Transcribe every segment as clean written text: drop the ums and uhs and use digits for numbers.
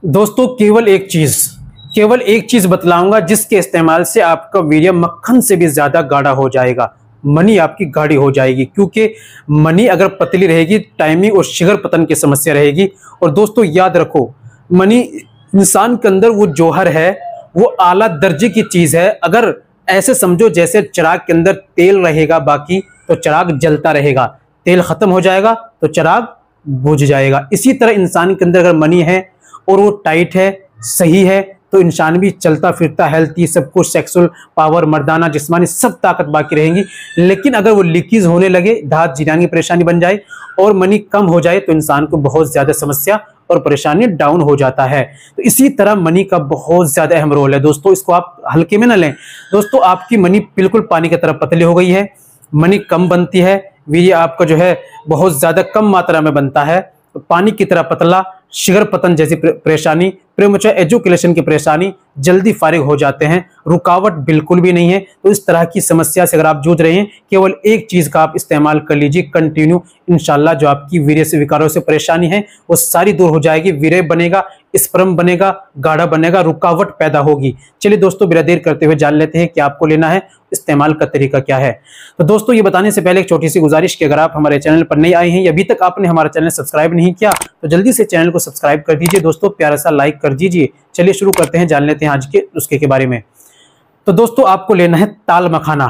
दोस्तों केवल एक चीज बतलाऊंगा जिसके इस्तेमाल से आपका वीर्य मक्खन से भी ज्यादा गाढ़ा हो जाएगा। मनी आपकी गाढ़ी हो जाएगी, क्योंकि मनी अगर पतली रहेगी टाइमिंग और शिगर पतन की समस्या रहेगी। और दोस्तों याद रखो, मनी इंसान के अंदर वो जौहर है, वो आला दर्जे की चीज है। अगर ऐसे समझो जैसे चिराग के अंदर तेल रहेगा बाकी तो चिराग जलता रहेगा, तेल खत्म हो जाएगा तो चिराग बुझ जाएगा। इसी तरह इंसान के अंदर अगर मनी है और वो टाइट है, सही है, तो इंसान भी चलता फिरता हेल्थी, सब कुछ, सेक्सुअल पावर, मर्दाना जिस्मानी सब ताकत बाकी रहेंगी। लेकिन अगर वो लीकेज होने लगे, दांत जिनाने की परेशानी बन जाए और मनी कम हो जाए तो इंसान को बहुत ज्यादा समस्या और परेशानी डाउन हो जाता है। तो इसी तरह मनी का बहुत ज्यादा अहम रोल है दोस्तों, इसको आप हल्के में ना लें। दोस्तों आपकी मनी बिल्कुल पानी की तरह पतली हो गई है, मनी कम बनती है, वीर्य आपका जो है बहुत ज्यादा कम मात्रा में बनता है, पानी की तरह पतला, शिगर पतन जैसी परेशानी, प्रीमैच्योर एजुकेशन की परेशानी, जल्दी फारिग हो जाते हैं, रुकावट बिल्कुल भी नहीं है। तो इस तरह की समस्या से अगर आप जूझ रहे हैं, केवल एक चीज का आप इस्तेमाल कर लीजिए कंटिन्यू, इंशाल्लाह जो आपकी वीर्य से विकारों से परेशानी है वो सारी दूर हो जाएगी। वीर्य बनेगा, स्पर्म बनेगा, गाढ़ा बनेगा, रुकावट पैदा होगी। चलिए दोस्तों बिना देर करते हुए जान लेते हैं कि आपको लेना है, इस्तेमाल का तरीका क्या है। तो दोस्तों ये बताने से पहले एक छोटी सी गुजारिश कि अगर आप हमारे चैनल पर नए आए हैं या अभी तक आपने हमारा चैनल सब्सक्राइब नहीं किया तो जल्दी से चैनल को सब्सक्राइब कर दीजिए दोस्तों, प्यारा सा लाइक कर दीजिए। चलिए शुरू करते हैं, जान लेते हैं आज के नुस्खे के बारे में। तो दोस्तों आपको लेना है ताल मखाना।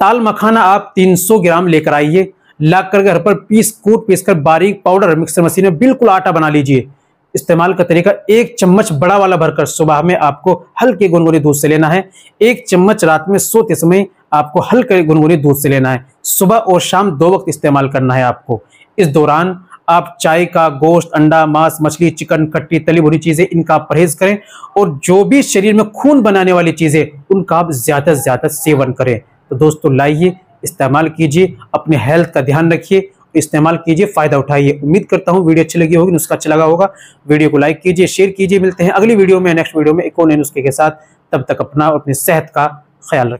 ताल मखाना आप 300 ग्राम लेकर आइए, लाकर घर पर पीस कर बारीक पाउडर मिक्सर मशीन में बिल्कुल आटा बना लीजिए। इस्तेमाल का तरीका, 1 चम्मच बड़ा वाला भरकर सुबह में आपको हल्के गुनगुने दूध से लेना है, 1 चम्मच रात में सोते समय आपको हल्के गुनगुने दूध से लेना है। सुबह और शाम 2 वक्त इस्तेमाल करना है आपको। इस दौरान आप चाय का, गोश्त, अंडा, मांस, मछली, चिकन, खट्टी तली भुनी चीजें, इनका आप परहेज करें और जो भी शरीर में खून बनाने वाली चीजें उनका आप ज्यादा से ज्यादा सेवन करें। तो दोस्तों लाइए, इस्तेमाल कीजिए, अपने हेल्थ का ध्यान रखिए, इस्तेमाल कीजिए, फायदा उठाइए। उम्मीद करता हूं वीडियो अच्छी लगी होगी, नुस्खा अच्छा लगा होगा। वीडियो को लाइक कीजिए, शेयर कीजिए। मिलते हैं अगली वीडियो में, नेक्स्ट वीडियो में एक और नए नुस्खे के साथ। तब तक अपना और अपनी सेहत का ख्याल रखें।